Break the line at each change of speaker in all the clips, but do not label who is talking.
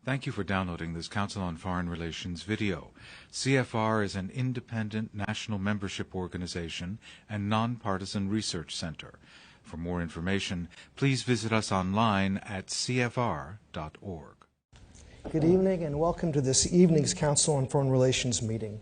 Thank you for downloading this Council on Foreign Relations video. CFR is an independent national membership organization and nonpartisan research center. For more information, please visit us online at cfr.org.
Good evening and welcome to this evening's Council on Foreign Relations meeting.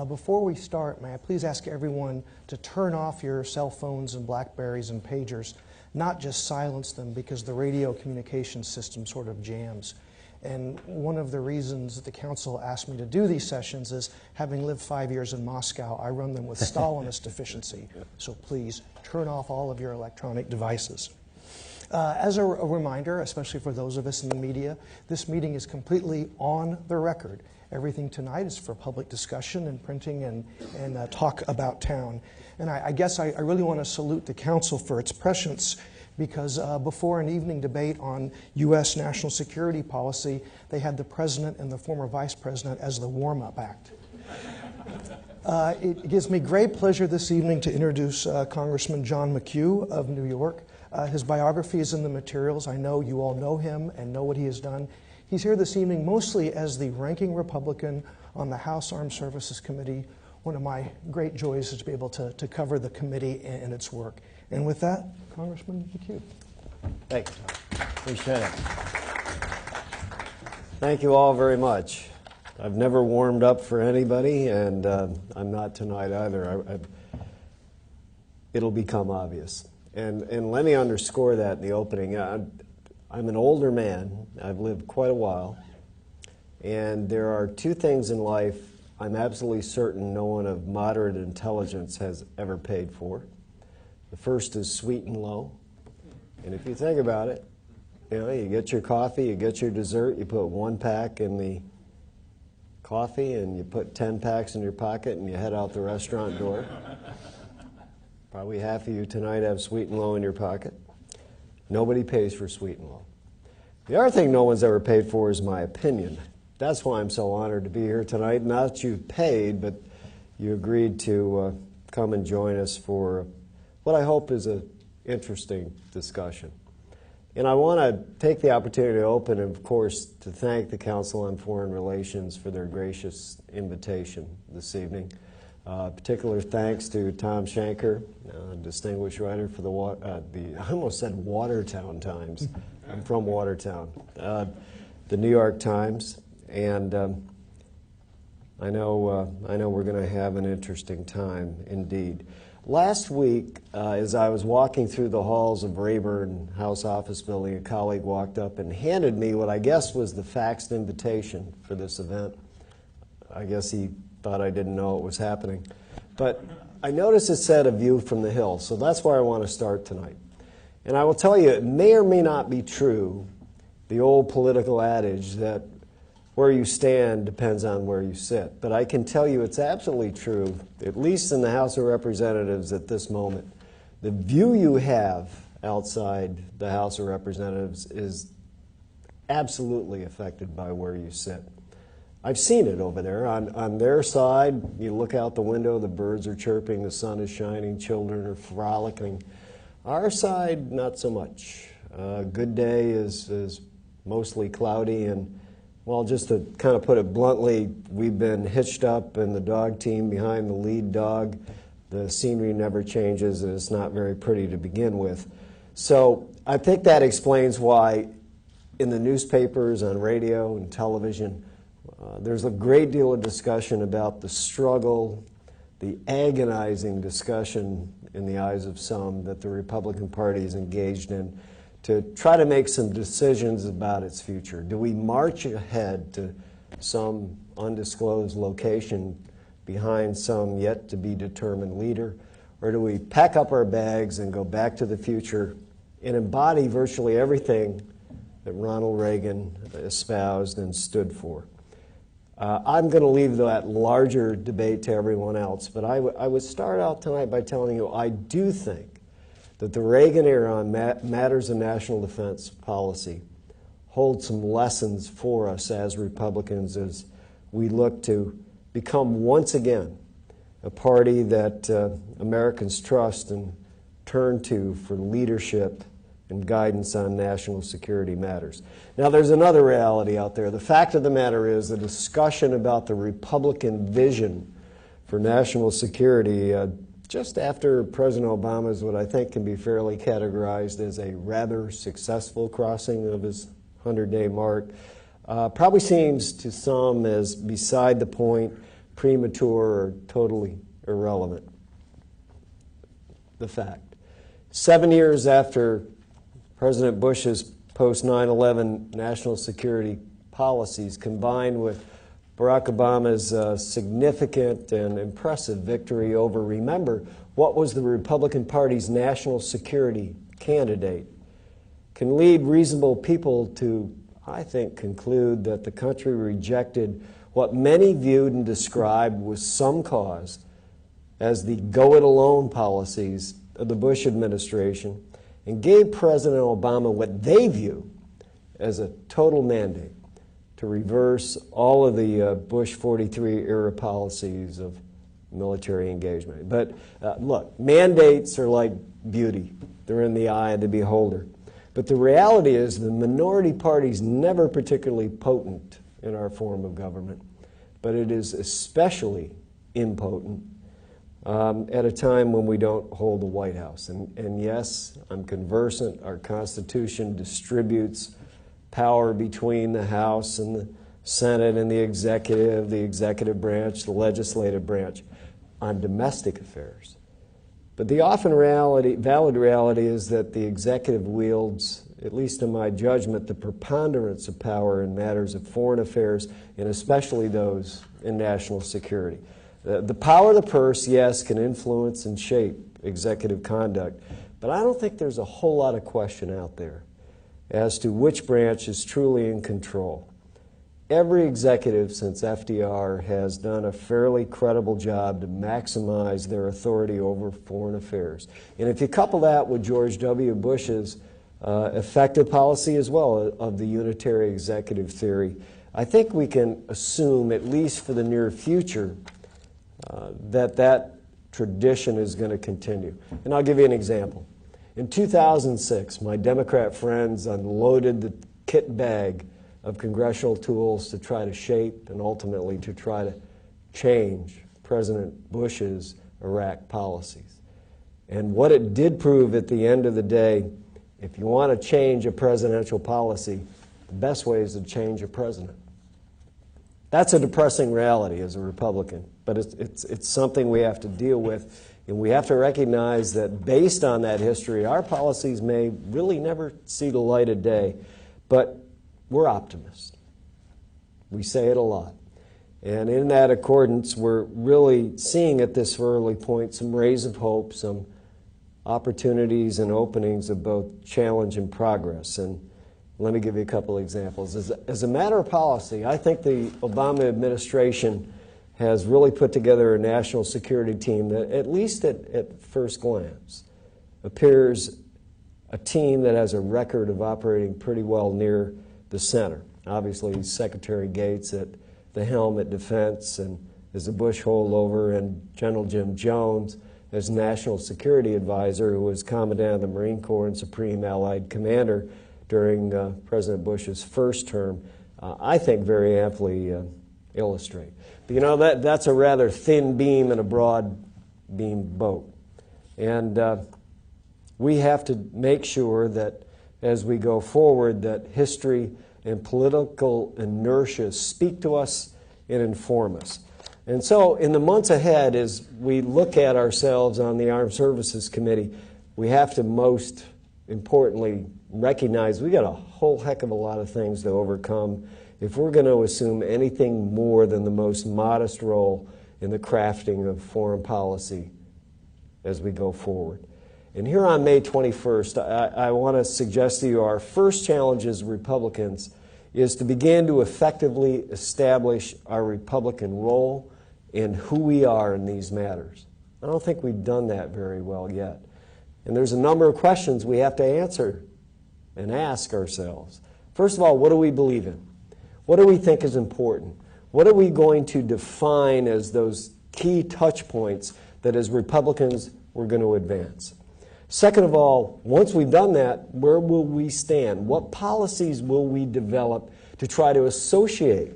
Before we start, may I please ask everyone to turn off your cell phones and Blackberries and pagers, not just silence them because the radio communication system sort of jams. And one of the reasons that the Council asked me to do these sessions is, having lived 5 years in Moscow, I run them with Stalinist efficiency. So please turn off all of your electronic devices. As a reminder, especially for those of us in the media, this meeting is completely on the record. Everything tonight is for public discussion and printing and talk about town. And I guess I really want to salute the Council for its prescience, because before an evening debate on U.S. national security policy, they had the President and the former Vice President as the warm-up act. It gives me great pleasure this evening to introduce Congressman John McHugh of New York. His biography is in the materials. I know you all know him and know what he has done. He's here this evening mostly as the ranking Republican on the House Armed Services Committee. One of my great joys is to be able to cover the committee and its work. And with that, Congressman McHugh.
Thank you, Tom. Appreciate it. Thank you all very much. I've never warmed up for anybody, and I'm not tonight either. It'll become obvious. And let me underscore that in the opening. I'm an older man. I've lived quite a while. And there are two things in life I'm absolutely certain no one of moderate intelligence has ever paid for. The first is sweet and low. And if you think about it, you get your coffee, you get your dessert, you put 1 pack in the coffee, and you put 10 packs in your pocket, and you head out the restaurant door. Probably half of you tonight have sweet and low in your pocket. Nobody pays for sweet and low. The other thing no one's ever paid for is my opinion. That's why I'm so honored to be here tonight. Not that you paid, but you agreed to come and join us for what I hope is an interesting discussion. And I want to take the opportunity to open, of course, to thank the Council on Foreign Relations for their gracious invitation this evening. Particular thanks to Thom, Shanker, distinguished writer for I almost said Watertown Times. I'm from Watertown. The New York Times, and I know we're going to have an interesting time indeed. Last week, as I was walking through the halls of Rayburn House Office Building, a colleague walked up and handed me what I guess was the faxed invitation for this event. I guess he thought I didn't know it was happening. But I noticed it said "A View from the Hill," so that's where I want to start tonight. And I will tell you, it may or may not be true, the old political adage that where you stand depends on where you sit. But I can tell you it's absolutely true, at least in the House of Representatives at this moment. The view you have outside the House of Representatives is absolutely affected by where you sit. I've seen it over there. On their side, you look out the window, the birds are chirping, the sun is shining, children are frolicking. Our side, not so much. Good day is mostly cloudy, and, well, just to kind of put it bluntly, we've been hitched up in the dog team behind the lead dog. The scenery never changes, and it's not very pretty to begin with. So I think that explains why in the newspapers, on radio and television, there's a great deal of discussion about the struggle, the agonizing discussion in the eyes of some that the Republican Party is engaged in to try to make some decisions about its future. Do we march ahead to some undisclosed location behind some yet to be determined leader, or do we pack up our bags and go back to the future and embody virtually everything that Ronald Reagan espoused and stood for? I'm going to leave that larger debate to everyone else, but I would start out tonight by telling you I do think that the Reagan era on matters of national defense policy holds some lessons for us as Republicans as we look to become once again a party that Americans trust and turn to for leadership and guidance on national security matters. Now, there's another reality out there. The fact of the matter is the discussion about the Republican vision for national security just after President Obama's what I think can be fairly categorized as a rather successful crossing of his 100-day mark probably seems to some as beside the point, premature, or totally irrelevant. The fact. 7 years after President Bush's post-9/11 national security policies combined with Barack Obama's significant and impressive victory over, remember, what was the Republican Party's national security candidate, can lead reasonable people to, I think, conclude that the country rejected what many viewed and described with some cause as the go-it-alone policies of the Bush administration and gave President Obama what they view as a total mandate to reverse all of the Bush 43 era policies of military engagement. But look, mandates are like beauty. They're in the eye of the beholder. But the reality is the minority party's never particularly potent in our form of government, but it is especially impotent at a time when we don't hold the White House. And yes, I'm conversant, our Constitution distributes power between the House and the Senate and the executive branch, the legislative branch, on domestic affairs. But the often valid reality is that the executive wields, at least in my judgment, the preponderance of power in matters of foreign affairs, and especially those in national security. The power of the purse, yes, can influence and shape executive conduct, but I don't think there's a whole lot of question out there as to which branch is truly in control. Every executive since FDR has done a fairly credible job to maximize their authority over foreign affairs. And if you couple that with George W. Bush's effective policy as well of the unitary executive theory, I think we can assume, at least for the near future, that tradition is going to continue. And I'll give you an example. In 2006, my Democrat friends unloaded the kit bag of congressional tools to try to shape and ultimately to try to change President Bush's Iraq policies. And what it did prove at the end of the day, if you want to change a presidential policy, the best way is to change a president. That's a depressing reality as a Republican, but it's something we have to deal with, and we have to recognize that based on that history, our policies may really never see the light of day, but we're optimists. We say it a lot. And in that accordance, we're really seeing at this early point some rays of hope, some opportunities and openings of both challenge and progress. And let me give you a couple of examples. As a matter of policy, I think the Obama administration has really put together a national security team that, at least at first glance, appears a team that has a record of operating pretty well near the center. Obviously, Secretary Gates at the helm at Defense and as a Bush holdover, and General Jim Jones as National Security Advisor, who was Commandant of the Marine Corps and Supreme Allied Commander during President Bush's first term, I think very amply illustrate. But you know, that's a rather thin beam in a broad beam boat. And we have to make sure that as we go forward that history and political inertia speak to us and inform us. And so in the months ahead, as we look at ourselves on the Armed Services Committee, we have to most importantly recognize we got a whole heck of a lot of things to overcome if we're going to assume anything more than the most modest role in the crafting of foreign policy as we go forward. And here on May 21st, I want to suggest to you our first challenge as Republicans is to begin to effectively establish our Republican role and who we are in these matters. I don't think we've done that very well yet. And there's a number of questions we have to answer and ask ourselves. First of all, what do we believe in? What do we think is important? What are we going to define as those key touch points that as Republicans we're going to advance? Second of all, once we've done that, where will we stand? What policies will we develop to try to associate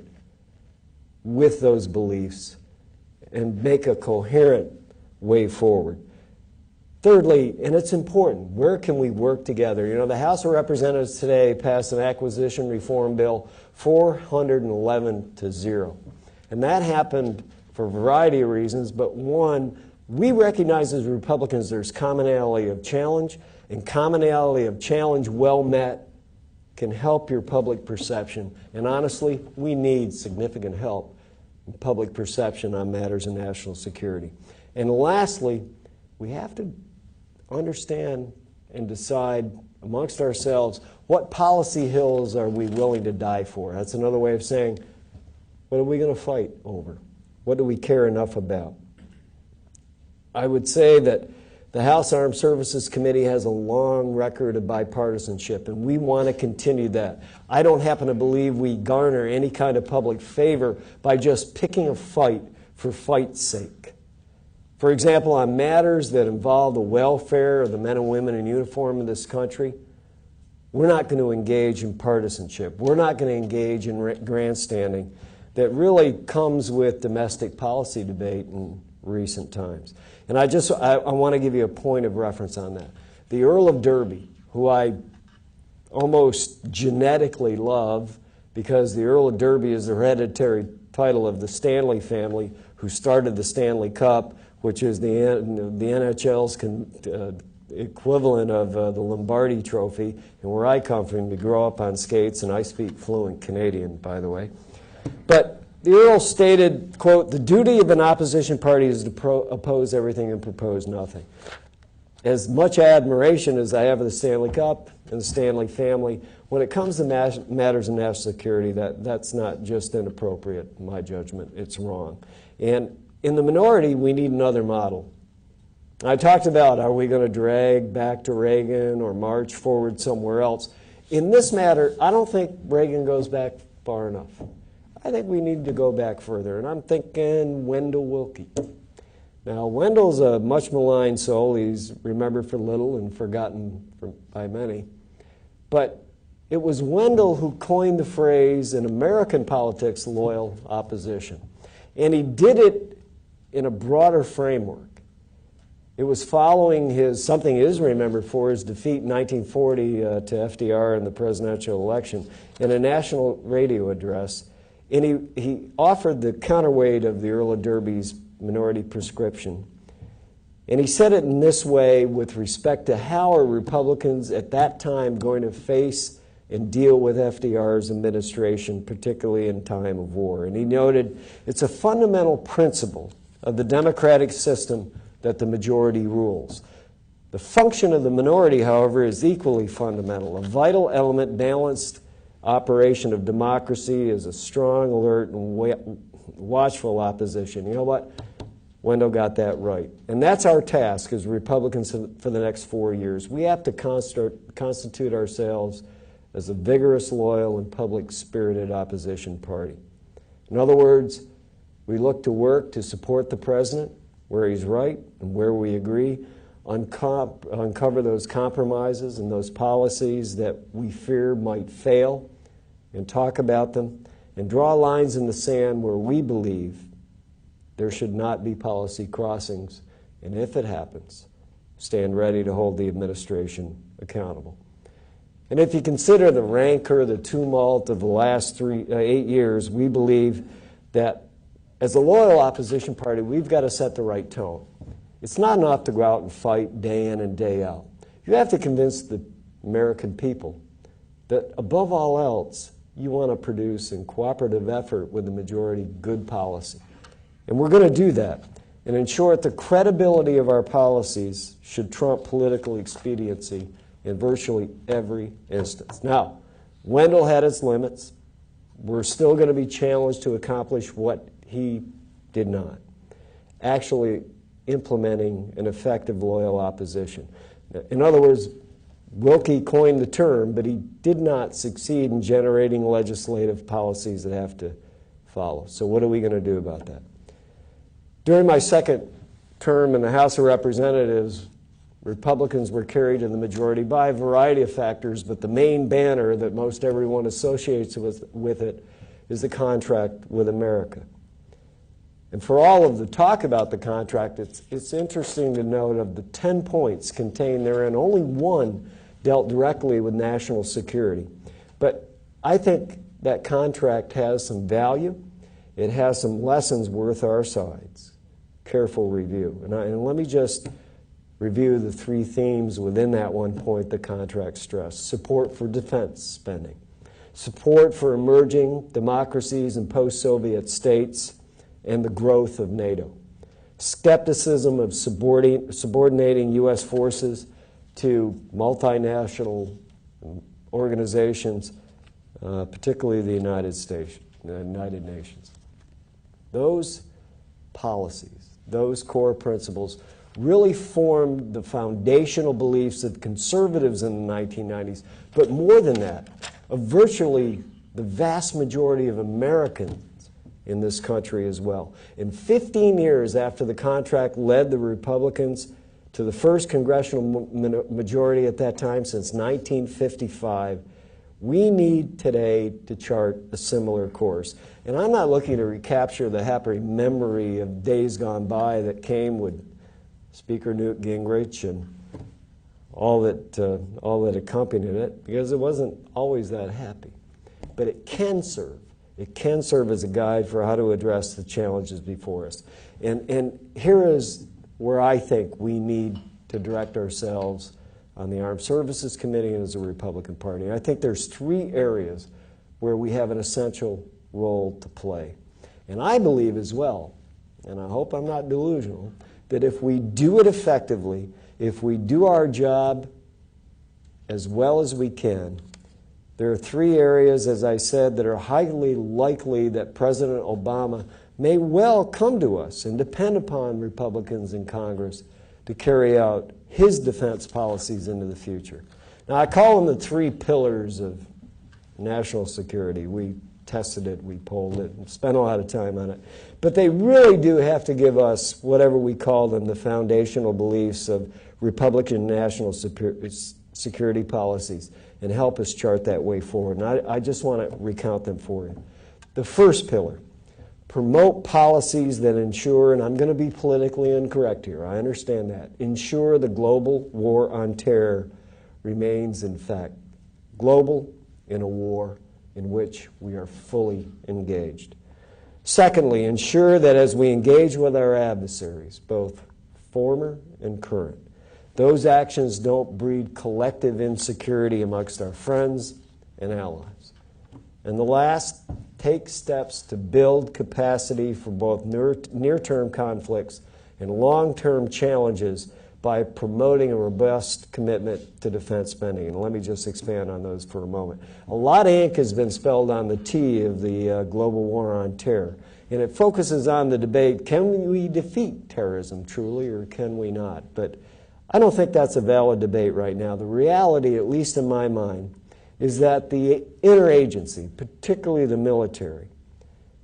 with those beliefs and make a coherent way forward? Thirdly, and it's important, where can we work together? You know, the House of Representatives today passed an acquisition reform bill 411 to 0. And that happened for a variety of reasons, but one, we recognize as Republicans there's commonality of challenge, and commonality of challenge well met can help your public perception. And honestly, we need significant help in public perception on matters of national security. And lastly, we have to understand and decide amongst ourselves what policy hills are we willing to die for. That's another way of saying, what are we going to fight over? What do we care enough about? I would say that the House Armed Services Committee has a long record of bipartisanship, and we want to continue that. I don't happen to believe we garner any kind of public favor by just picking a fight for fight's sake. For example, on matters that involve the welfare of the men and women in uniform in this country, we're not going to engage in partisanship. We're not going to engage in grandstanding that really comes with domestic policy debate in recent times. And I want to give you a point of reference on that. The Earl of Derby, who I almost genetically love because the Earl of Derby is the hereditary title of the Stanley family who started the Stanley Cup, which is the NHL's equivalent of the Lombardi Trophy. And where I come from, we grow up on skates, and I speak fluent Canadian, by the way. But the Earl stated, quote, "The duty of an opposition party is to oppose everything and propose nothing." As much admiration as I have of the Stanley Cup and the Stanley family, when it comes to matters of national security, that's not just inappropriate, in my judgment. It's wrong. And in the minority, we need another model. I talked about, are we going to drag back to Reagan or march forward somewhere else? In this matter, I don't think Reagan goes back far enough. I think we need to go back further, and I'm thinking Wendell Willkie. Now, Wendell's a much maligned soul. He's remembered for little and forgotten by many. But it was Wendell who coined the phrase in American politics, loyal opposition. And he did it in a broader framework. It was following something he is remembered for, his defeat in 1940 to FDR in the presidential election in a national radio address. And he offered the counterweight of the Earl of Derby's minority prescription. And he said it in this way with respect to how are Republicans at that time going to face and deal with FDR's administration, particularly in time of war. And he noted, it's a fundamental principle of the democratic system that the majority rules. The function of the minority, however, is equally fundamental. A vital element, balanced operation of democracy is a strong, alert, and watchful opposition. You know what? Wendell got that right. And that's our task as Republicans for the next 4 years. We have to constitute ourselves as a vigorous, loyal, and public-spirited opposition party. In other words, we look to work to support the president where he's right and where we agree, uncover those compromises and those policies that we fear might fail, and talk about them, and draw lines in the sand where we believe there should not be policy crossings, and if it happens, stand ready to hold the administration accountable. And if you consider the rancor, the tumult of the last 8 years, we believe that as a loyal opposition party, we've got to set the right tone. It's not enough to go out and fight day in and day out. You have to convince the American people that above all else, you want to produce in cooperative effort with the majority good policy. And we're going to do that. And in short, the credibility of our policies should trump political expediency in virtually every instance. Now, Wendell had its limits. We're still going to be challenged to accomplish what he did not, actually implementing an effective loyal opposition. In other words, Willkie coined the term, but he did not succeed in generating legislative policies that have to follow. So what are we going to do about that? During my second term in the House of Representatives, Republicans were carried in the majority by a variety of factors, but the main banner that most everyone associates with it is the contract with America. And for all of the talk about the contract, it's interesting to note of the 10 points contained therein, only one dealt directly with national security. But I think that contract has some value. It has some lessons worth our sides. Careful review. And let me just review the three themes within that one point the contract stressed. Support for defense spending. Support for emerging democracies and post-Soviet states and the growth of NATO. Skepticism of subordinating U.S. forces to multinational organizations, particularly the United Nations. Those policies, those core principles, really formed the foundational beliefs of conservatives in the 1990s, but more than that, of virtually the vast majority of Americans in this country as well. In 15 years after the contract led the Republicans to the first congressional majority at that time since 1955, we need today to chart a similar course. And I'm not looking to recapture the happy memory of days gone by that came with Speaker Newt Gingrich and all that accompanied it, because it wasn't always that happy. But it can serve. It can serve as a guide for how to address the challenges before us. And here is where I think we need to direct ourselves on the Armed Services Committee and as a Republican Party. I think there's three areas where we have an essential role to play. And I believe as well, and I hope I'm not delusional, that if we do it effectively, if we do our job as well as we can, there are three areas, as I said, that are highly likely that President Obama may well come to us and depend upon Republicans in Congress to carry out his defense policies into the future. Now, I call them the three pillars of national security. We tested it, we polled it, and spent a lot of time on it. But they really do have to give us whatever we call them, the foundational beliefs of Republican national security policies, and help us chart that way forward. And I just want to recount them for you. The first pillar, promote policies that ensure, and I'm going to be politically incorrect here, I understand that, ensure the global war on terror remains, in fact, global in a war in which we are fully engaged. Secondly, ensure that as we engage with our adversaries, both former and current, those actions don't breed collective insecurity amongst our friends and allies. And the last, take steps to build capacity for both near-term conflicts and long-term challenges by promoting a robust commitment to defense spending. And let me just expand on those for a moment. A lot of ink has been spelled on the T of the global war on terror. And it focuses on the debate, can we defeat terrorism truly or can we not? But I don't think that's a valid debate right now. The reality, at least in my mind, is that the interagency, particularly the military,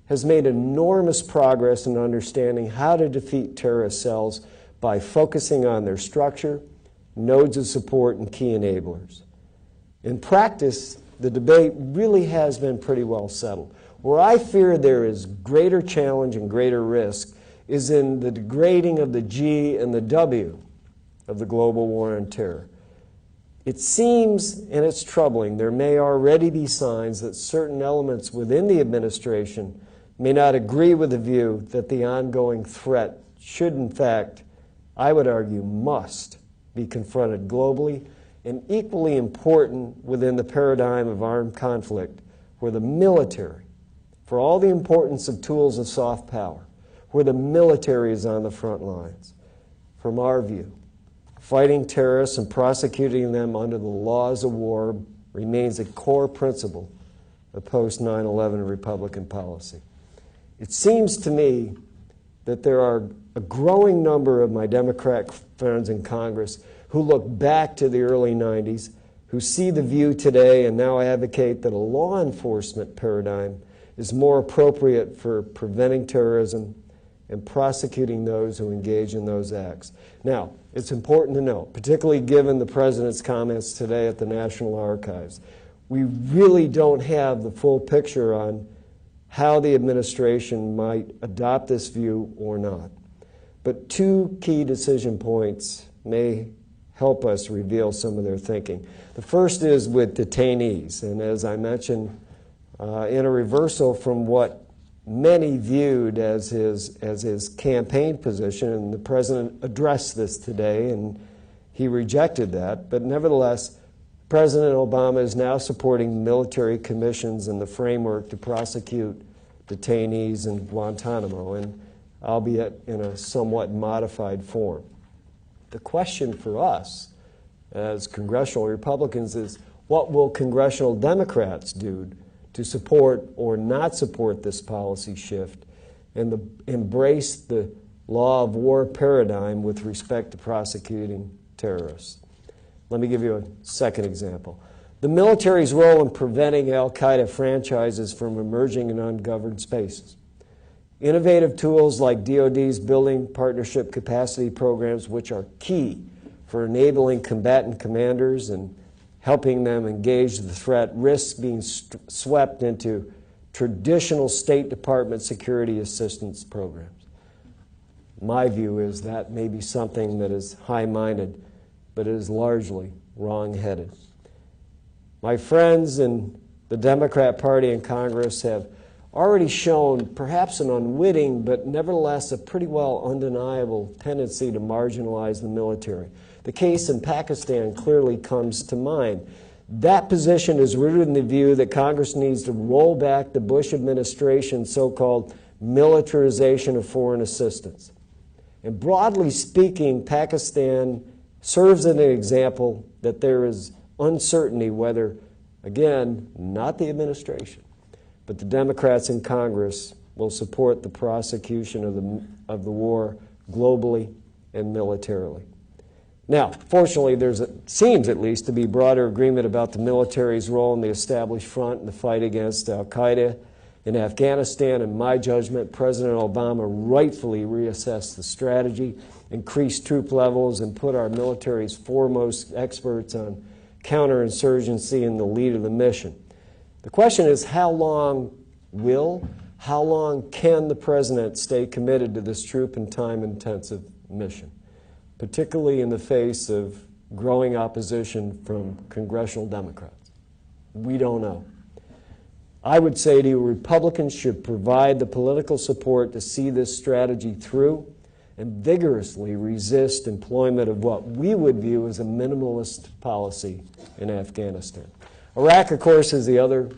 has made enormous progress in understanding how to defeat terrorist cells by focusing on their structure, nodes of support, and key enablers. In practice, the debate really has been pretty well settled. Where I fear there is greater challenge and greater risk is in the degrading of the G and the W of the global war on terror. It seems, and it's troubling, there may already be signs that certain elements within the administration may not agree with the view that the ongoing threat should, in fact, I would argue, must be confronted globally, and equally important within the paradigm of armed conflict, where the military, for all the importance of tools of soft power, where the military is on the front lines. From our view, fighting terrorists and prosecuting them under the laws of war remains a core principle of post-9/11 Republican policy. It seems to me that there are a growing number of my Democrat friends in Congress who look back to the early 90s, who see the view today and now advocate that a law enforcement paradigm is more appropriate for preventing terrorism and prosecuting those who engage in those acts. Now, it's important to note, particularly given the President's comments today at the National Archives, we really don't have the full picture on how the administration might adopt this view or not. But two key decision points may help us reveal some of their thinking. The first is with detainees, and as I mentioned, in a reversal from what many viewed as his campaign position, and the President addressed this today, and he rejected that, but nevertheless, President Obama is now supporting military commissions and the framework to prosecute detainees in Guantanamo, and albeit in a somewhat modified form. The question for us as congressional Republicans is, what will congressional Democrats do to support or not support this policy shift and embrace the law of war paradigm with respect to prosecuting terrorists? Let me give you a second example. The military's role in preventing al-Qaeda franchises from emerging in ungoverned spaces. Innovative tools like DoD's Building Partnership Capacity programs, which are key for enabling combatant commanders and helping them engage the threat, risk being swept into traditional State Department security assistance programs. My view is that may be something that is high-minded, but it is largely wrong-headed. My friends in the Democrat Party in Congress have already shown perhaps an unwitting, but nevertheless a pretty well undeniable tendency to marginalize the military. The case in Pakistan clearly comes to mind. That position is rooted in the view that Congress needs to roll back the Bush administration's so-called militarization of foreign assistance. And broadly speaking, Pakistan serves as an example that there is uncertainty whether, again, not the administration, but the Democrats in Congress will support the prosecution of the war globally and militarily. Now, fortunately, seems at least to be broader agreement about the military's role in the established front in the fight against al-Qaeda in Afghanistan. In my judgment, President Obama rightfully reassessed the strategy, increased troop levels, and put our military's foremost experts on counterinsurgency in the lead of the mission. The question is, how long can the President stay committed to this troop and time-intensive mission, particularly in the face of growing opposition from congressional Democrats? We don't know. I would say to you, Republicans should provide the political support to see this strategy through and vigorously resist employment of what we would view as a minimalist policy in Afghanistan. Iraq, of course, is the other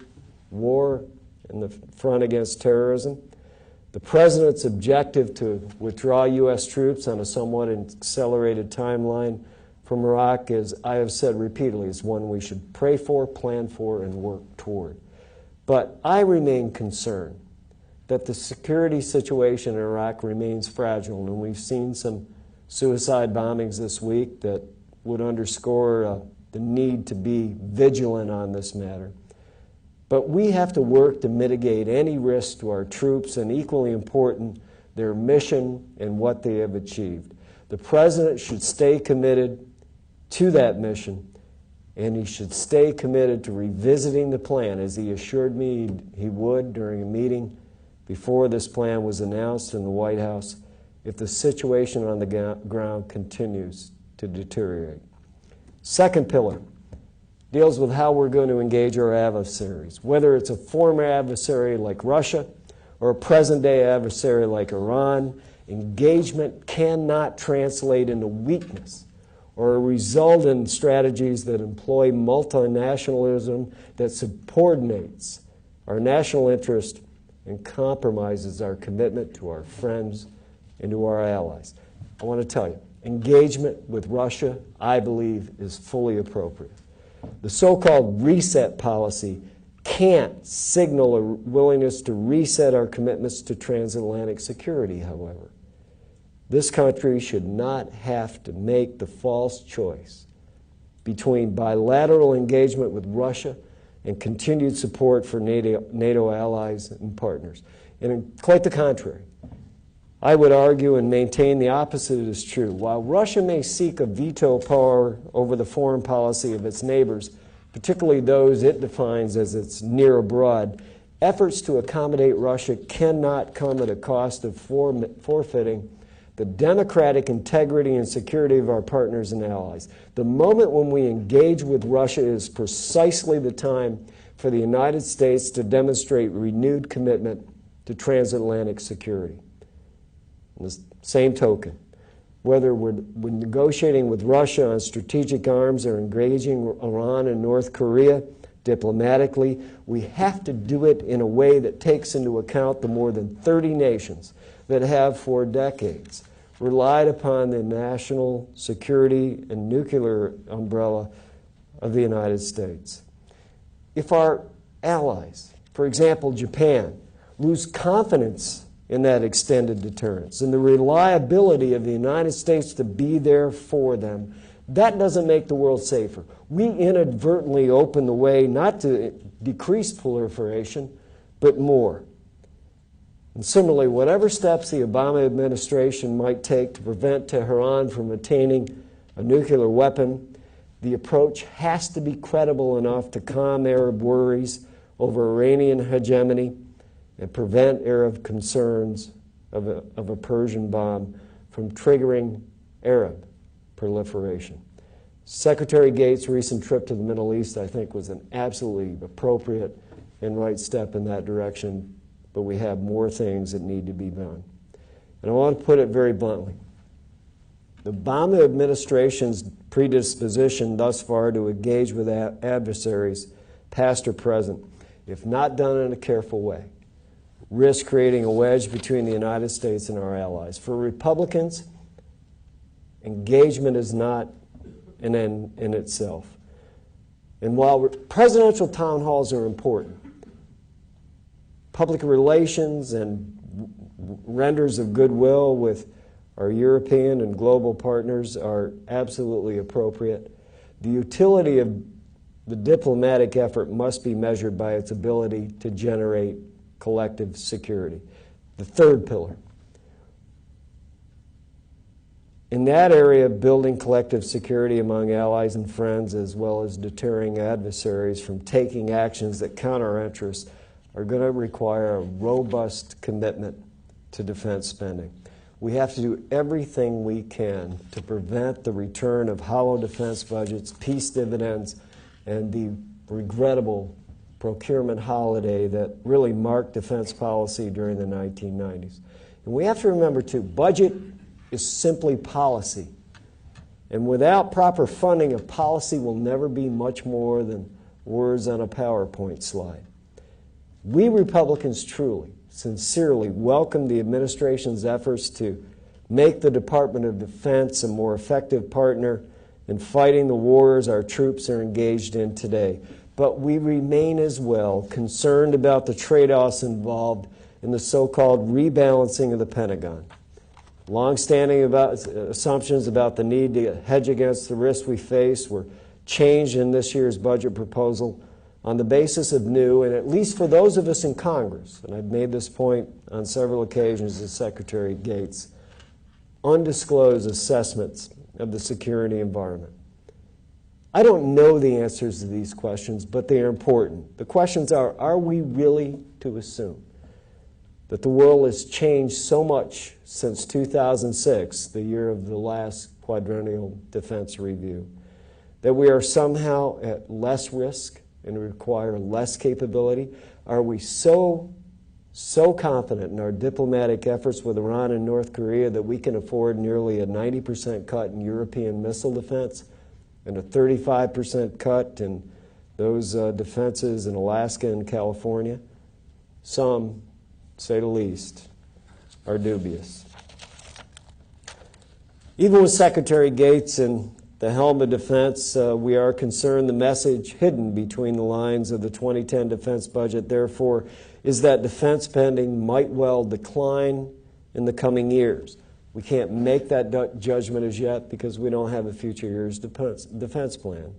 war in the front against terrorism. The President's objective to withdraw U.S. troops on a somewhat accelerated timeline from Iraq, as I have said repeatedly, is one we should pray for, plan for, and work toward. But I remain concerned that the security situation in Iraq remains fragile, and we've seen some suicide bombings this week that would underscore the need to be vigilant on this matter. But we have to work to mitigate any risk to our troops, and equally important, their mission and what they have achieved. The President should stay committed to that mission, and he should stay committed to revisiting the plan, as he assured me he would during a meeting before this plan was announced in the White House, if the situation on the ground continues to deteriorate. Second pillar deals with how we're going to engage our adversaries, whether it's a former adversary like Russia or a present-day adversary like Iran. Engagement cannot translate into weakness or result in strategies that employ multinationalism that subordinates our national interest and compromises our commitment to our friends and to our allies. I want to tell you, engagement with Russia, I believe, is fully appropriate. The so-called reset policy can't signal a willingness to reset our commitments to transatlantic security, however. This country should not have to make the false choice between bilateral engagement with Russia and continued support for NATO allies and partners. And quite the contrary, I would argue and maintain the opposite is true. While Russia may seek a veto power over the foreign policy of its neighbors, particularly those it defines as its near abroad, efforts to accommodate Russia cannot come at a cost of forfeiting the democratic integrity and security of our partners and allies. The moment when we engage with Russia is precisely the time for the United States to demonstrate renewed commitment to transatlantic security. On the same token, whether we're negotiating with Russia on strategic arms or engaging Iran and North Korea diplomatically, we have to do it in a way that takes into account the more than 30 nations that have for decades relied upon the national security and nuclear umbrella of the United States. If our allies, for example Japan, lose confidence in that extended deterrence and the reliability of the United States to be there for them, that doesn't make the world safer. We inadvertently open the way not to decrease proliferation, but more. And similarly, whatever steps the Obama administration might take to prevent Tehran from attaining a nuclear weapon, the approach has to be credible enough to calm Arab worries over Iranian hegemony and prevent Arab concerns of a Persian bomb from triggering Arab proliferation. Secretary Gates' recent trip to the Middle East, I think, was an absolutely appropriate and right step in that direction, but we have more things that need to be done. And I want to put it very bluntly. The Obama administration's predisposition thus far to engage with adversaries, past or present, if not done in a careful way, risk creating a wedge between the United States and our allies. For Republicans, engagement is not an end in itself. And while presidential town halls are important, public relations and renders of goodwill with our European and global partners are absolutely appropriate. The utility of the diplomatic effort must be measured by its ability to generate collective security. The third pillar. In that area of building collective security among allies and friends, as well as deterring adversaries from taking actions that counter our interests, are going to require a robust commitment to defense spending. We have to do everything we can to prevent the return of hollow defense budgets, peace dividends, and the regrettable procurement holiday that really marked defense policy during the 1990s. And we have to remember, too, budget is simply policy. And without proper funding, a policy will never be much more than words on a PowerPoint slide. We Republicans truly, sincerely welcome the administration's efforts to make the Department of Defense a more effective partner in fighting the wars our troops are engaged in today. But we remain as well concerned about the trade-offs involved in the so-called rebalancing of the Pentagon. Long-standing assumptions about the need to hedge against the risks we face were changed in this year's budget proposal on the basis of new, and at least for those of us in Congress, and I've made this point on several occasions to Secretary Gates, undisclosed assessments of the security environment. I don't know the answers to these questions, but they are important. The questions are we really to assume that the world has changed so much since 2006, the year of the last quadrennial defense review, that we are somehow at less risk and require less capability? Are we so confident in our diplomatic efforts with Iran and North Korea that we can afford nearly a 90% cut in European missile defense and a 35% cut in those defenses in Alaska and California? Some, to say the least, are dubious. Even with Secretary Gates and the helm of defense, we are concerned the message hidden between the lines of the 2010 defense budget, therefore, is that defense spending might well decline in the coming years. We can't make that judgment as yet because we don't have a future year's defense plan.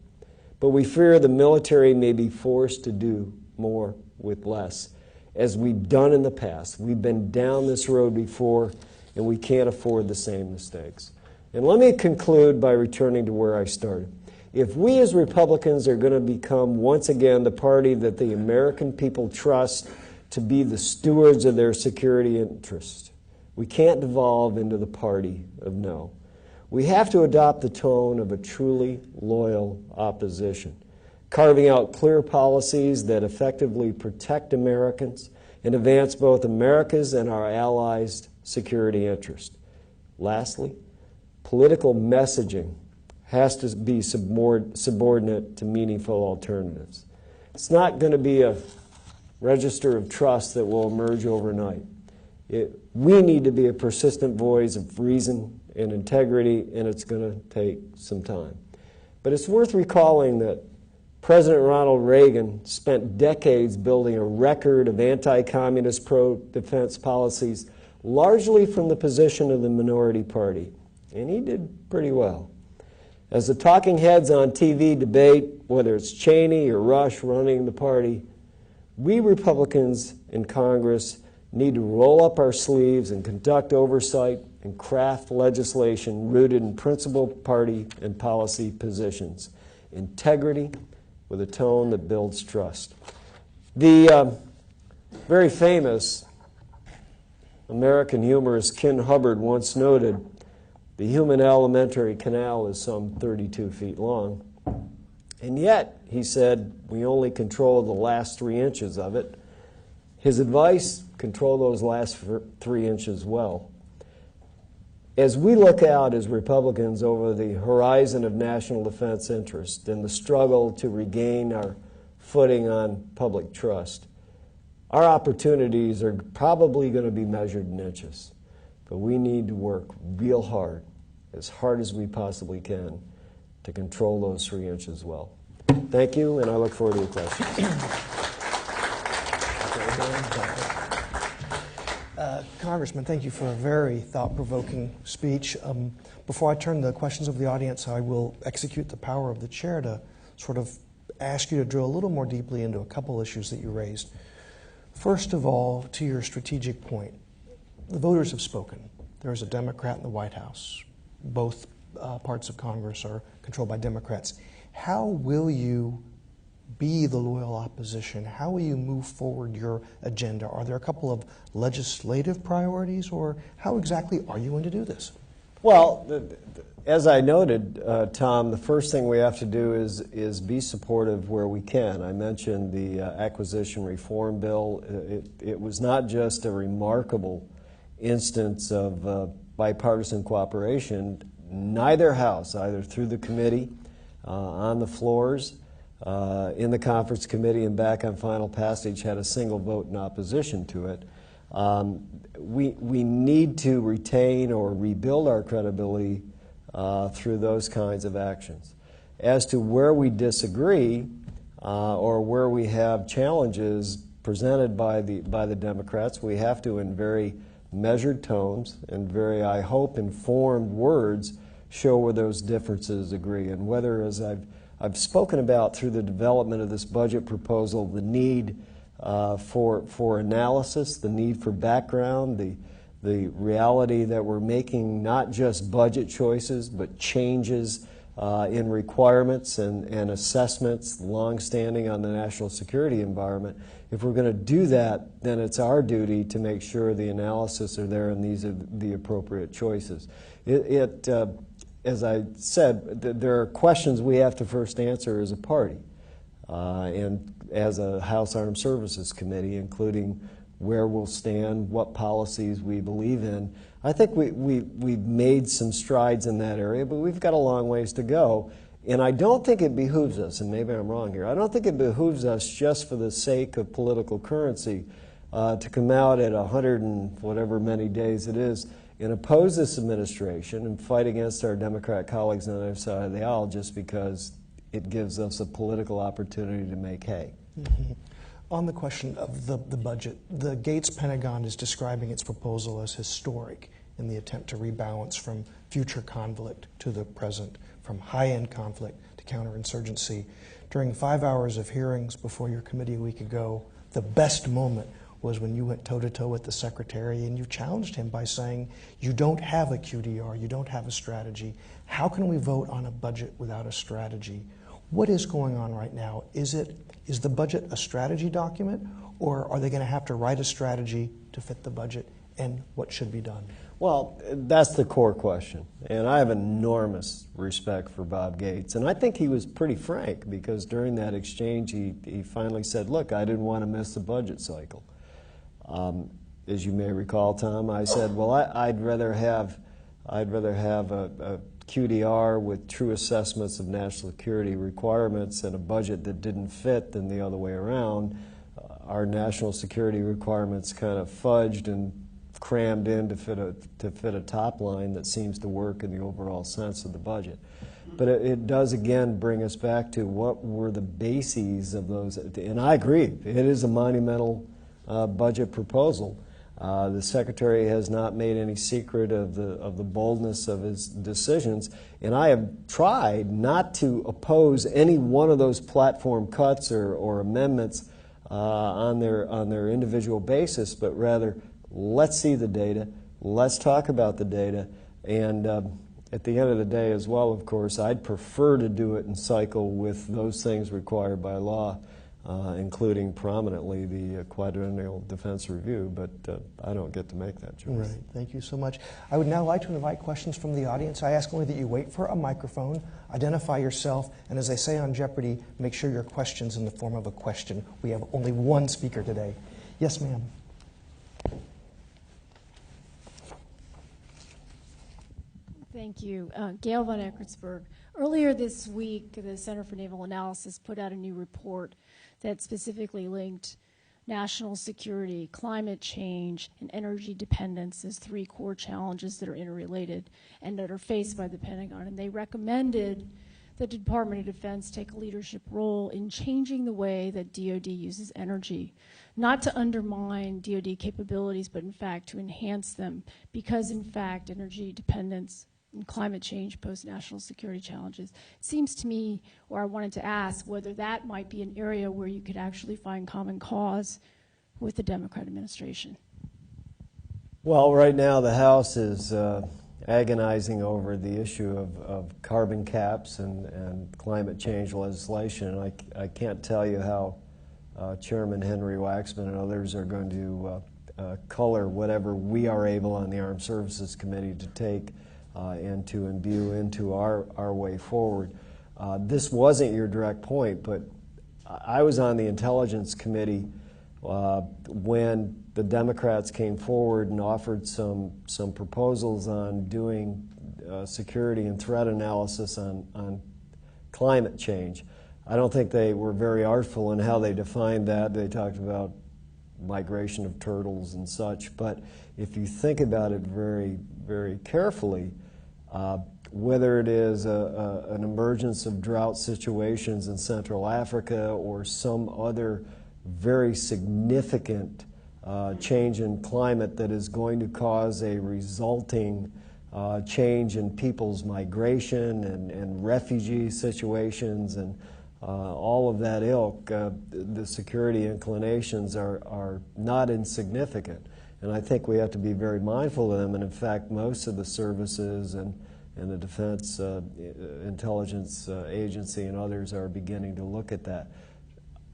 But we fear the military may be forced to do more with less, as we've done in the past. We've been down this road before, and we can't afford the same mistakes. And let me conclude by returning to where I started. If we as Republicans are going to become once again the party that the American people trust to be the stewards of their security interests, we can't devolve into the party of no. We have to adopt the tone of a truly loyal opposition, carving out clear policies that effectively protect Americans and advance both America's and our allies' security interest. Lastly, political messaging has to be subordinate to meaningful alternatives. It's not going to be a register of trust that will emerge overnight. We need to be a persistent voice of reason and integrity, and it's going to take some time. But it's worth recalling that President Ronald Reagan spent decades building a record of anti-communist pro-defense policies, largely from the position of the minority party, and he did pretty well. As the talking heads on TV debate whether it's Cheney or Rush running the party, we Republicans in Congress need to roll up our sleeves and conduct oversight and craft legislation rooted in principled party and policy positions, integrity with a tone that builds trust. The very famous American humorist Ken Hubbard once noted, "The human alimentary canal is some 32 feet long. And yet," he said, "we only control the last 3 inches of it." His advice, control those last 3 inches well. As we look out as Republicans over the horizon of national defense interest and the struggle to regain our footing on public trust, our opportunities are probably going to be measured in inches. But we need to work real hard as we possibly can, to control those 3 inches well. Thank you, and I look forward to your questions.
Congressman, thank you for a very thought-provoking speech. Before I turn the questions of the audience, I will execute the power of the chair to sort of ask you to drill a little more deeply into a couple issues that you raised. First of all, to your strategic point, the voters have spoken. There's a Democrat in the White House. Both parts of Congress are controlled by Democrats. How will you be the loyal opposition? How will you move forward your agenda? Are there a couple of legislative priorities, or how exactly are you going to do this?
Well, as I noted, Tom, the first thing we have to do is be supportive where we can. I mentioned the acquisition reform bill. It was not just a remarkable instance of bipartisan cooperation. Neither house, either through the committee, on the floors, in the conference committee, and back on final passage, had a single vote in opposition to it. We need to retain or rebuild our credibility through those kinds of actions. As to where we disagree or where we have challenges presented by the Democrats, we have to, in very measured tones and very, I hope, informed words, show where those differences agree. And whether, as I've spoken about through the development of this budget proposal, the need for analysis, the need for background, the reality that we're making not just budget choices, but changes in requirements and assessments long-standing on the national security environment. If we're going to do that, then it's our duty to make sure the analysis are there and these are the appropriate choices. As I said, there are questions we have to first answer as a party and as a House Armed Services Committee, including where we'll stand, what policies we believe in. I think we've made some strides in that area, but we've got a long ways to go. And I don't think it behooves us, and maybe I'm wrong here, I don't think it behooves us just for the sake of political currency to come out at 100 and whatever many days it is and oppose this administration and fight against our Democrat colleagues on the other side of the aisle just because it gives us a political opportunity to make hay.
Mm-hmm. On the question of the budget, the Gates Pentagon is describing its proposal as historic in the attempt to rebalance from future conflict to the present, from high-end conflict to counterinsurgency. During 5 hours of hearings before your committee a week ago, the best moment was when you went toe-to-toe with the Secretary and you challenged him by saying, you don't have a QDR, you don't have a strategy. How can we vote on a budget without a strategy? What is going on right now? Is the budget a strategy document, or are they going to have to write a strategy to fit the budget, and what should be done?
Well, that's the core question. And I have enormous respect for Bob Gates. And I think he was pretty frank, because during that exchange, he finally said, look, I didn't want to miss the budget cycle. As you may recall, Thom, I said, well, I'd rather have a QDR with true assessments of national security requirements and a budget that didn't fit than the other way around. Our national security requirements kind of fudged and crammed in to fit a top line that seems to work in the overall sense of the budget. But it does again bring us back to what were the bases of those. And I agree, it is a monumental budget proposal. The Secretary has not made any secret of the boldness of his decisions, and I have tried not to oppose any one of those platform cuts or amendments on their individual basis, but rather let's see the data, let's talk about the data, and at the end of the day as well, of course, I'd prefer to do it in cycle with those things required by law, including prominently the Quadrennial Defense Review, but I don't get to make that choice.
Right, thank you so much. I would now like to invite questions from the audience. I ask only that you wait for a microphone, identify yourself, and as they say on Jeopardy, make sure your question's in the form of a question. We have only one speaker today. Yes, ma'am.
Thank you. Gail von Eckertsburg. Earlier this week, the Center for Naval Analysis put out a new report that specifically linked national security, climate change, and energy dependence as three core challenges that are interrelated and that are faced by the Pentagon. And they recommended that the Department of Defense take a leadership role in changing the way that DoD uses energy, not to undermine DoD capabilities, but in fact to enhance them, because in fact energy dependence and climate change pose national security challenges. It seems to me, or I wanted to ask, whether that might be an area where you could actually find common cause with the Democrat administration.
Well, right now the House is agonizing over the issue of carbon caps and climate change legislation, and I can't tell you how Chairman Henry Waxman and others are going to color whatever we are able on the Armed Services Committee to take and to imbue into our way forward. This wasn't your direct point, but I was on the Intelligence Committee when the Democrats came forward and offered some proposals on doing security and threat analysis on climate change. I don't think they were very artful in how they defined that. They talked about migration of turtles and such, but if you think about it very, very carefully, whether it is an emergence of drought situations in Central Africa or some other very significant change in climate that is going to cause a resulting change in people's migration and refugee situations and all of that ilk, the security inclinations are not insignificant. And I think we have to be very mindful of them. And in fact, most of the services and the Defense Intelligence Agency and others are beginning to look at that.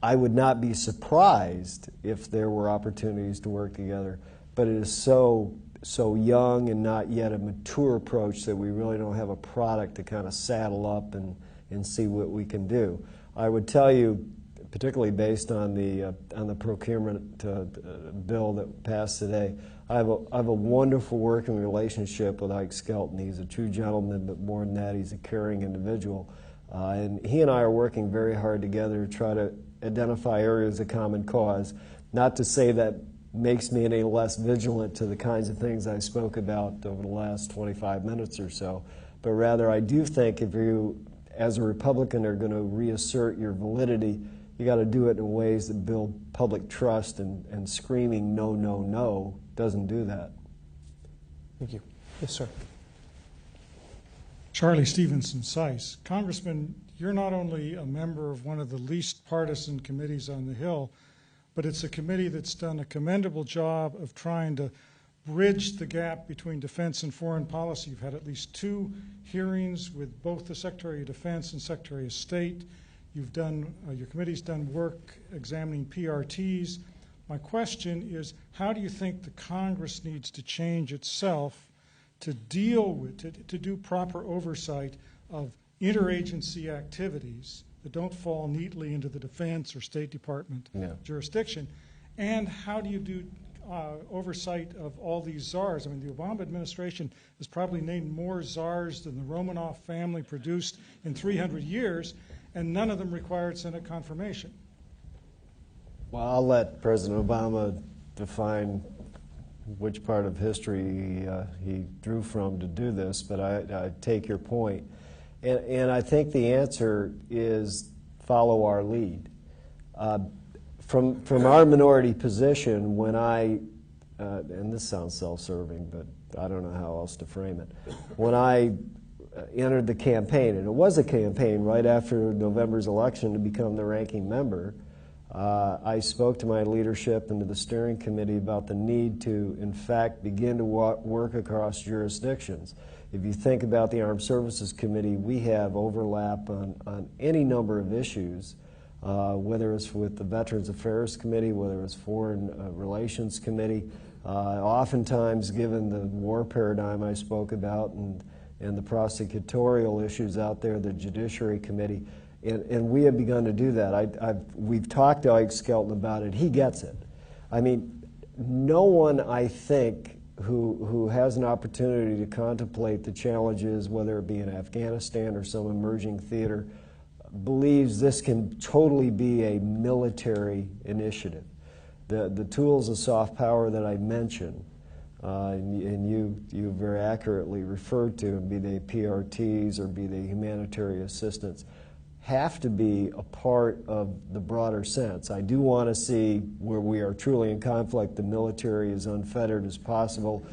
I would not be surprised if there were opportunities to work together, but it is so young and not yet a mature approach that we really don't have a product to kind of saddle up and see what we can do. I would tell you, particularly based on the procurement bill that passed today, I have a wonderful working relationship with Ike Skelton. He's a true gentleman, but more than that, he's a caring individual. And he and I are working very hard together to try to identify areas of common cause. Not to say that makes me any less vigilant to the kinds of things I spoke about over the last 25 minutes or so, but rather I do think if you, as a Republican, are going to reassert your validity, you got to do it in ways that build public trust, and screaming no, no, no doesn't do that.
Thank you. Yes, sir.
Charlie Stevenson Seiss. Congressman, you're not only a member of one of the least partisan committees on the Hill, but it's a committee that's done a commendable job of trying to bridge the gap between defense and foreign policy. You've had at least 2 hearings with both the Secretary of Defense and Secretary of State. You've done, your committee's done work examining PRTs. My question is, how do you think the Congress needs to change itself to deal with, to do proper oversight of interagency activities that don't fall neatly into the Defense or State Department jurisdiction? And how do you do oversight of all these czars? I mean, the Obama administration has probably named more czars than the Romanov family produced in 300 years, and none of them required Senate confirmation.
Well, I'll let President Obama define which part of history he drew from to do this, but I take your point. And I think the answer is follow our lead. From our minority position, when and this sounds self-serving, but I don't know how else to frame it. When I entered the campaign, and it was a campaign right after November's election to become the ranking member, I spoke to my leadership and to the steering committee about the need to, in fact, begin to work across jurisdictions. If you think about the Armed Services Committee, we have overlap on any number of issues, whether it's with the Veterans Affairs Committee, whether it's Foreign Relations Committee. Oftentimes, given the war paradigm I spoke about and the prosecutorial issues out there, the Judiciary Committee, and we have begun to do that. We've talked to Ike Skelton about it. He gets it. I mean, no one, I think, who has an opportunity to contemplate the challenges, whether it be in Afghanistan or some emerging theater, believes this can totally be a military initiative. The tools of soft power that I mentioned, and you very accurately referred to, be they PRTs or be they humanitarian assistance, have to be a part of the broader sense. I do want to see where we are truly in conflict, the military as unfettered as possible,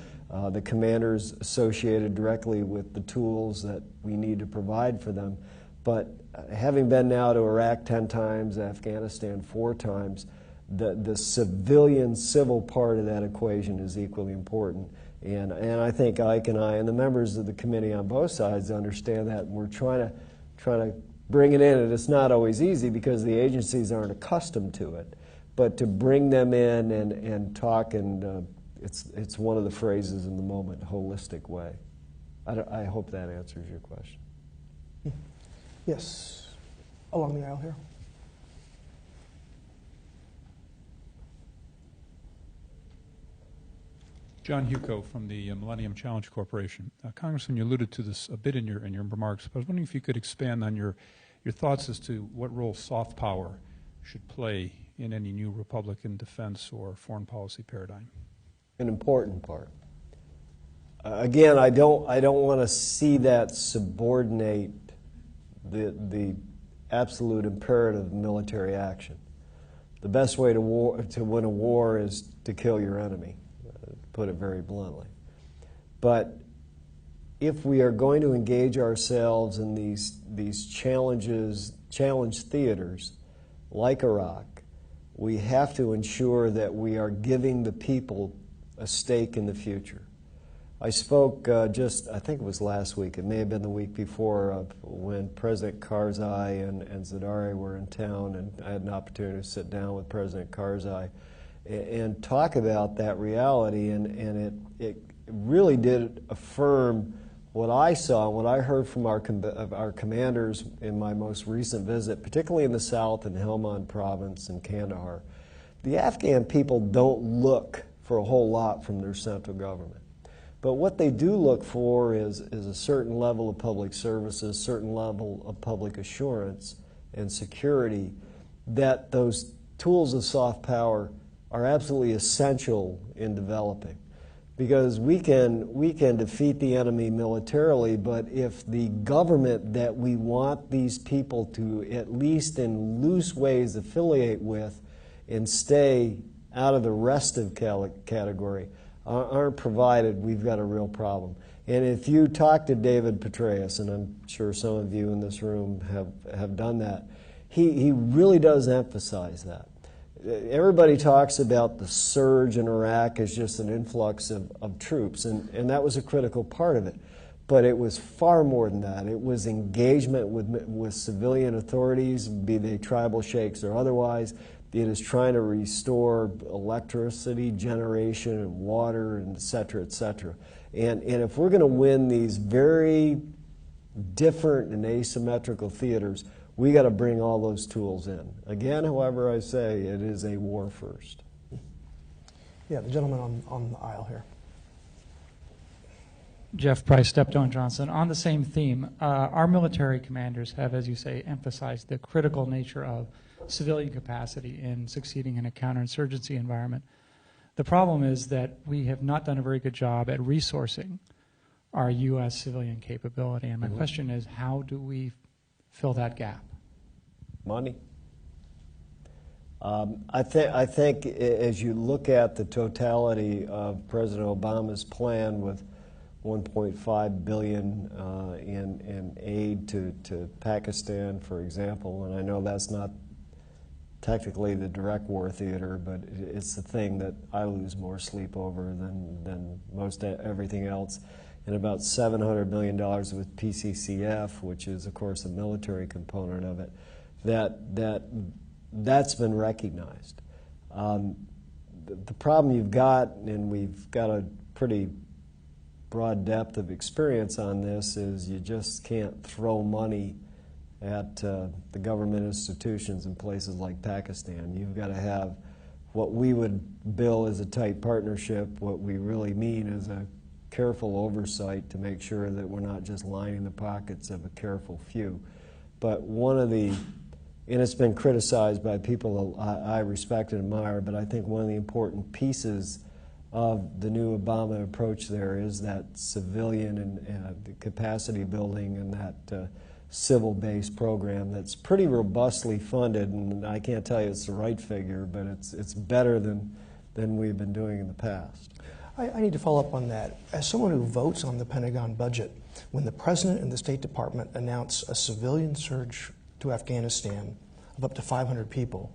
the commanders associated directly with the tools that we need to provide for them. But having been now to Iraq 10 times, Afghanistan 4 times, the civilian civil part of that equation is equally important. And I think Ike and I and the members of the committee on both sides understand that, and we're trying to bring it in, and it's not always easy because the agencies aren't accustomed to it. But to bring them in and talk, and it's one of the phrases in the moment, holistic way. I hope that answers your question.
Yes, along the aisle here.
John Huco from the Millennium Challenge Corporation. Congressman, you alluded to this a bit in your remarks, but I was wondering if you could expand on your thoughts as to what role soft power should play in any new Republican defense or foreign policy paradigm.
An important part. Again, I don't want to see that subordinate the absolute imperative of military action. The best way to win a war is to kill your enemy, to put it very bluntly. But if we are going to engage ourselves in these challenge theaters like Iraq, we have to ensure that we are giving the people a stake in the future. I spoke I think it was last week, it may have been the week before, when President Karzai and Zardari were in town, and I had an opportunity to sit down with President Karzai and talk about that reality, and it really did affirm what I saw and what I heard from our commanders in my most recent visit, particularly in the south in Helmand province and Kandahar. The Afghan people don't look for a whole lot from their central government. But what they do look for is a certain level of public services, a certain level of public assurance and security, that those tools of soft power are absolutely essential in developing. Because we can defeat the enemy militarily, but if the government that we want these people to, at least in loose ways, affiliate with and stay out of the restive category, aren't provided, we've got a real problem. And if you talk to David Petraeus, and I'm sure some of you in this room have done that, he really does emphasize that. everybody talks about the surge in Iraq as just an influx of troops, and that was a critical part of it. But it was far more than that. It was engagement with civilian authorities, be they tribal sheikhs or otherwise. It is trying to restore electricity generation and water, and et cetera, et cetera. And if we're going to win these very different and asymmetrical theaters, we got to bring all those tools in. Again, however, I say it is a war first.
Yeah, the gentleman on the aisle here.
Jeff Price, Steptoe & Johnson. On the same theme, our military commanders have, as you say, emphasized the critical nature of civilian capacity in succeeding in a counterinsurgency environment. The problem is that we have not done a very good job at resourcing our U.S. civilian capability. And my question is, how do we fill that gap?
Money. I think as you look at the totality of President Obama's plan with $1.5 billion in aid to Pakistan, for example, and I know that's not technically the direct war theater, but it's the thing that I lose more sleep over than most everything else, and about $700 million with PCCF, which is, of course, a military component of it, that's been recognized. The problem you've got, and we've got a pretty broad depth of experience on this, is you just can't throw money at the government institutions in places like Pakistan. You've got to have what we would bill as a tight partnership. What we really mean is a careful oversight to make sure that we're not just lining the pockets of a careful few. But one of the, and it's been criticized by people I respect and admire, but I think one of the important pieces of the new Obama approach there is that civilian and capacity building and that civil-based program that's pretty robustly funded, and I can't tell you it's the right figure, but it's better than we've been doing in the past.
I need to follow up on that. As someone who votes on the Pentagon budget, when the President and the State Department announce a civilian surge to Afghanistan of up to 500 people,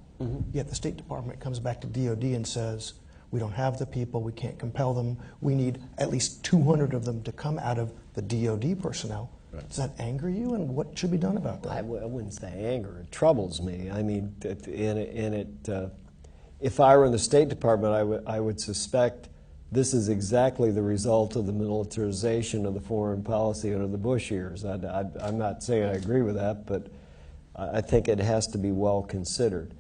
yet the State Department comes back to DOD and says, we don't have the people, we can't compel them, we need at least 200 of them to come out of the DOD personnel. Right. Does that anger you, and what should be done about that?
I wouldn't say anger. It troubles me. I mean, if I were in the State Department, I would suspect this is exactly the result of the militarization of the foreign policy under the Bush years. I'm not saying I agree with that, but I think it has to be well considered.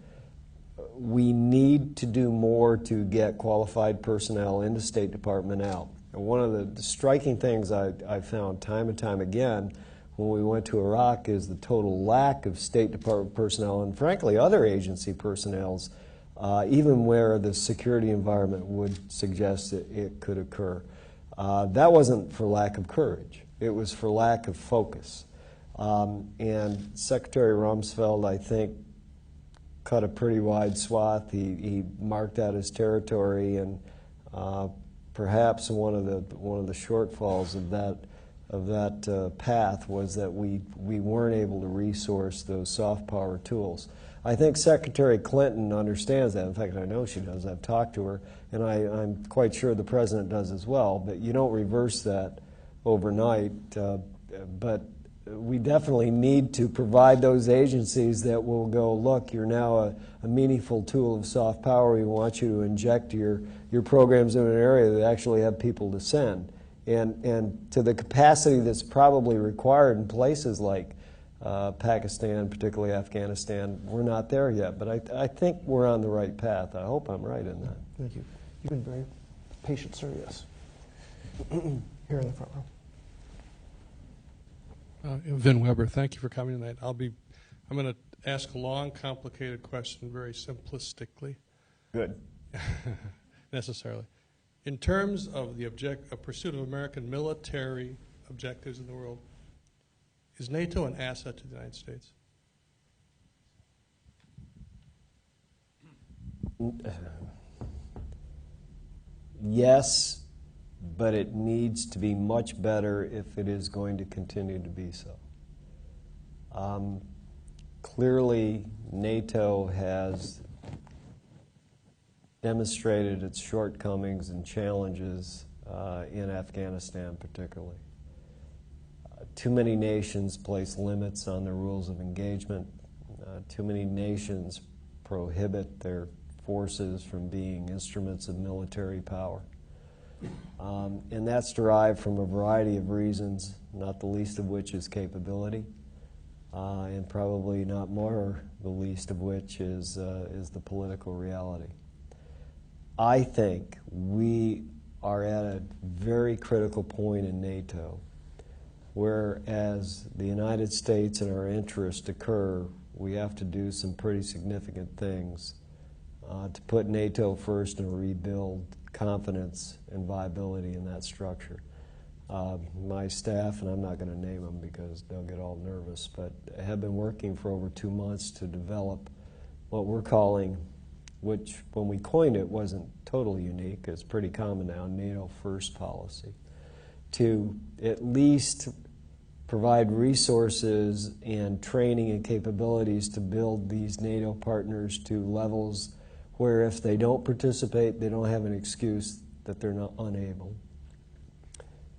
We need to do more to get qualified personnel in the State Department out. And one of the striking things I found time and time again when we went to Iraq is the total lack of State Department personnel and, frankly, other agency personnels, even where the security environment would suggest that it could occur. That wasn't for lack of courage. It was for lack of focus. And Secretary Rumsfeld, I think, cut a pretty wide swath. He marked out his territory, and perhaps one of the shortfalls of that path was that we weren't able to resource those soft power tools. I think Secretary Clinton understands that. In fact, I know she does. I've talked to her, and I'm quite sure the President does as well. But you don't reverse that overnight. But we definitely need to provide those agencies that will go, look, you're now a meaningful tool of soft power. We want you to inject your programs in an area that actually have people to send. And to the capacity that's probably required in places like Pakistan, particularly Afghanistan, we're not there yet. But I think we're on the right path. I hope I'm right in that.
Thank you. You've been very patient, sir, yes. Here in the front row.
Vin Weber, thank you for coming tonight. I'm going to ask a long, complicated question very simplistically.
Good.
Necessarily. In terms of the pursuit of American military objectives in the world, is NATO an asset to the United States?
Yes, but it needs to be much better if it is going to continue to be so. Clearly, NATO has demonstrated its shortcomings and challenges in Afghanistan particularly. Too many nations place limits on the rules of engagement. Too many nations prohibit their forces from being instruments of military power. And that's derived from a variety of reasons, not the least of which is capability, and probably not more the least of which is the political reality. I think we are at a very critical point in NATO where, as the United States and our interests occur, we have to do some pretty significant things to put NATO first and rebuild confidence and viability in that structure. My staff, and I'm not going to name them because they'll get all nervous, but have been working for over 2 months to develop what we're calling, which when we coined it wasn't totally unique, it's pretty common now, NATO First policy, to at least provide resources and training and capabilities to build these NATO partners to levels where if they don't participate, they don't have an excuse that they're not unable.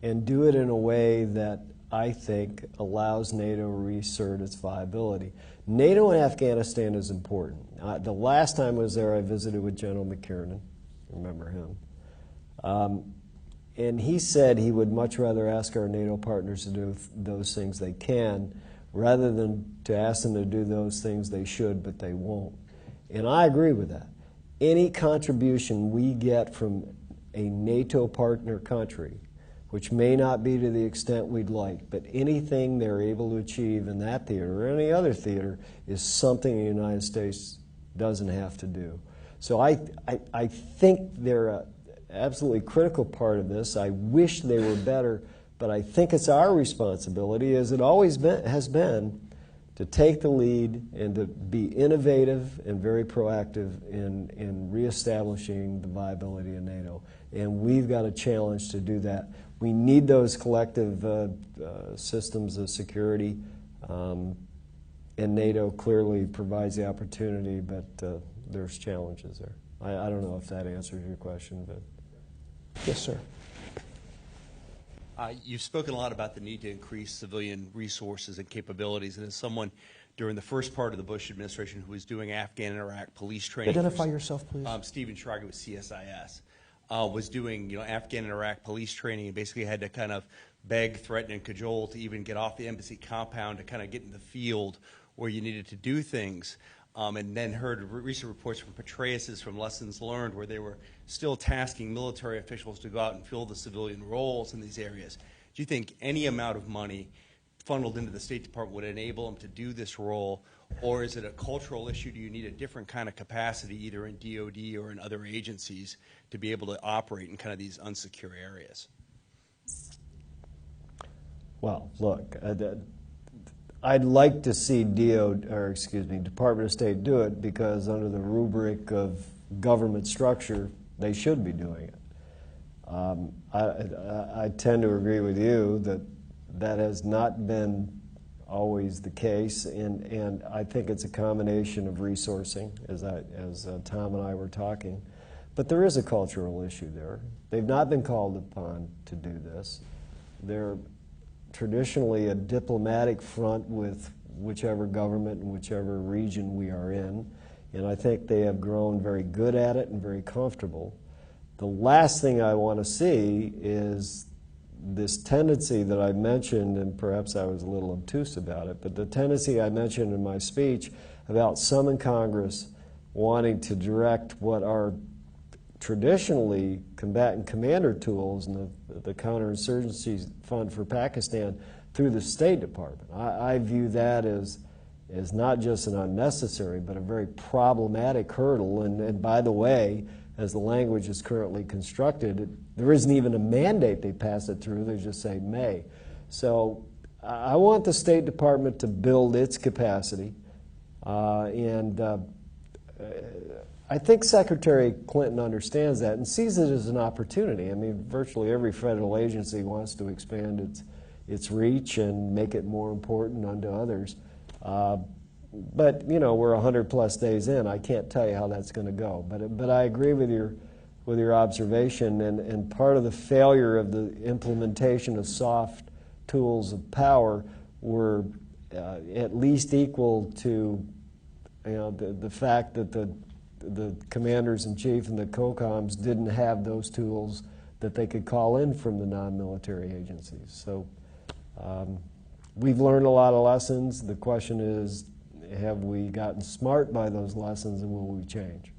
And do it in a way that I think allows NATO to reassert its viability. NATO in Afghanistan is important. The last time I was there, I visited with General McHugh. Remember him. And he said he would much rather ask our NATO partners to do those things they can rather than to ask them to do those things they should but they won't. And I agree with that. Any contribution we get from a NATO partner country, which may not be to the extent we'd like, but anything they're able to achieve in that theater or any other theater is something the United States doesn't have to do. So I think they're an absolutely critical part of this. I wish they were better, but I think it's our responsibility, as it always has been, to take the lead and to be innovative and very proactive in reestablishing the viability of NATO. And we've got a challenge to do that. We need those collective systems of security, and NATO clearly provides the opportunity, but there's challenges there. I don't know if that answers your question, but.
Yes, sir.
You've spoken a lot about the need to increase civilian resources and capabilities, and as someone during the first part of the Bush administration who was doing Afghan and Iraq police training.
Identify yourself, please.
Stephen Schrager with CSIS. Was doing Afghan and Iraq police training and basically had to kind of beg, threaten, and cajole to even get off the embassy compound to kind of get in the field where you needed to do things. And then heard recent reports from Petraeus from Lessons Learned where they were still tasking military officials to go out and fill the civilian roles in these areas. Do you think any amount of money funneled into the State Department would enable them to do this role, or is it a cultural issue? Do you need a different kind of capacity either in DOD or in other agencies to be able to operate in kind of these unsecure areas?
Well, look, I'd like to see Department of State do it because under the rubric of government structure, they should be doing it. I tend to agree with you that that has not been always the case, and I think it's a combination of resourcing, as Thom and I were talking. But there is a cultural issue there. They've not been called upon to do this. They're traditionally a diplomatic front with whichever government and whichever region we are in, and I think they have grown very good at it and very comfortable. The last thing I want to see is this tendency that I mentioned, and perhaps I was a little obtuse about it, but the tendency I mentioned in my speech about some in Congress wanting to direct what are traditionally combatant commander tools and the counterinsurgency fund for Pakistan through the State Department. I view that as not just an unnecessary but a very problematic hurdle, and by the way, as the language is currently constructed, there isn't even a mandate they pass it through, they just say may. So I want the State Department to build its capacity, and I think Secretary Clinton understands that and sees it as an opportunity. I mean, virtually every federal agency wants to expand its reach and make it more important unto others. but you know, we're 100+ days in. I can't tell you how that's going to go. But I agree with your observation, and part of the failure of the implementation of soft tools of power were at least equal to, you know, the fact that the commanders-in-chief and the COCOMs didn't have those tools that they could call in from the non-military agencies. So we've learned a lot of lessons. The question is, have we gotten smart by those lessons, and will we change?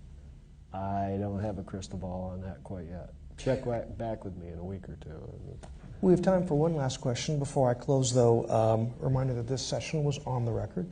I don't have a crystal ball on that quite yet. Check back with me in a week or two.
We have time for one last question. Before I close, though, a reminder that this session was on the record.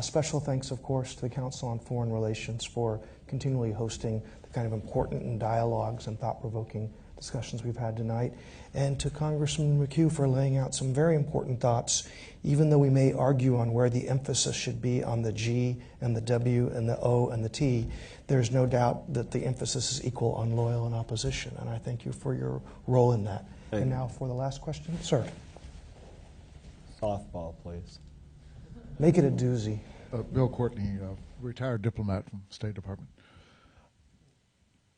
Special thanks, of course, to the Council on Foreign Relations for continually hosting the kind of important dialogues and thought-provoking discussions we've had tonight, and to Congressman McHugh for laying out some very important thoughts, even though we may argue on where the emphasis should be on the G and the W and the O and the T. There's no doubt that the emphasis is equal on loyal and opposition, and I thank you for your role in that. And now for the last question, sir.
Softball, please.
Make it a doozy.
Bill Courtney, retired diplomat from the State Department.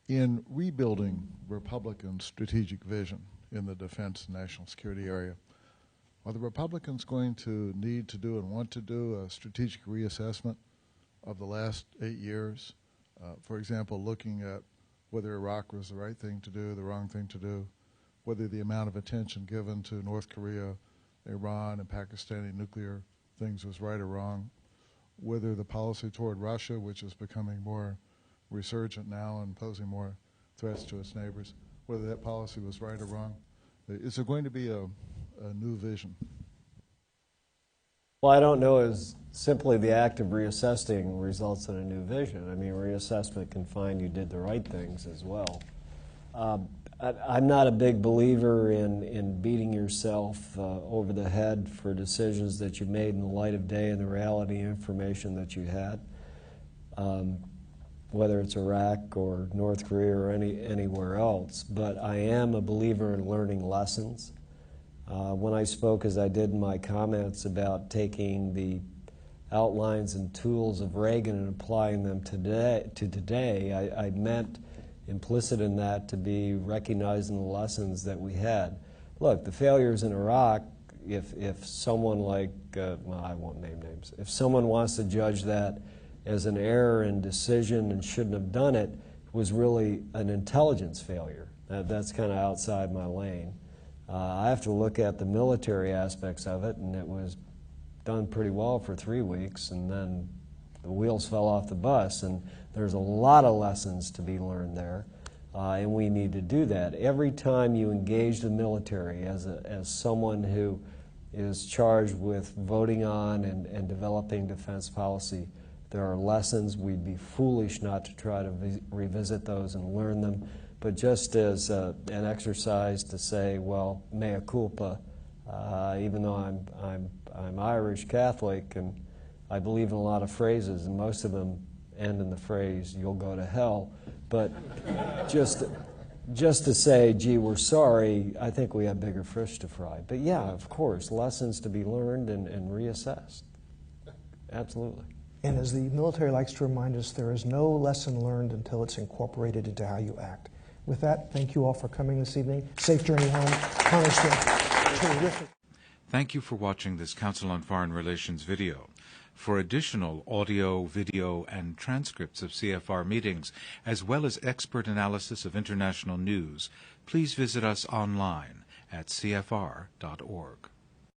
In rebuilding Republican strategic vision in the defense and national security area, are the Republicans going to need to do and want to do a strategic reassessment of the last 8 years? For example, looking at whether Iraq was the right thing to do, the wrong thing to do, whether the amount of attention given to North Korea, Iran, and Pakistani nuclear things was right or wrong, whether the policy toward Russia, which is becoming more resurgent now and posing more threats to its neighbors, whether that policy was right or wrong. Is there going to be a new vision?
Well, I don't know as simply the act of reassessing results in a new vision. I mean, reassessment can find you did the right things as well. I'm not a big believer in beating yourself over the head for decisions that you made in the light of day and the reality information that you had, whether it's Iraq or North Korea or anywhere else. But I am a believer in learning lessons. When I spoke, as I did in my comments, about taking the outlines and tools of Reagan and applying them to today, I meant implicit in that to be recognizing the lessons that we had. Look, the failures in Iraq, if someone like, well, I won't name names, if someone wants to judge that as an error in decision and shouldn't have done it, was really an intelligence failure. That's kind of outside my lane. I have to look at the military aspects of it, and it was done pretty well for 3 weeks, and then the wheels fell off the bus, and there's a lot of lessons to be learned there, and we need to do that. Every time you engage the military as someone who is charged with voting on and developing defense policy, there are lessons. We'd be foolish not to try to revisit those and learn them. But just as an exercise to say, well, mea culpa, even though I'm Irish Catholic and I believe in a lot of phrases, and most of them end in the phrase, you'll go to hell. But just to say, gee, we're sorry, I think we have bigger fish to fry. But yeah, of course, lessons to be learned and reassessed. Absolutely.
And as the military likes to remind us, there is no lesson learned until it's incorporated into how you act. With that, thank you all for coming this evening. Safe journey home. Congressman, terrific.
Thank you for watching this Council on Foreign Relations video. For additional audio, video, and transcripts of CFR meetings, as well as expert analysis of international news, please visit us online at cfr.org.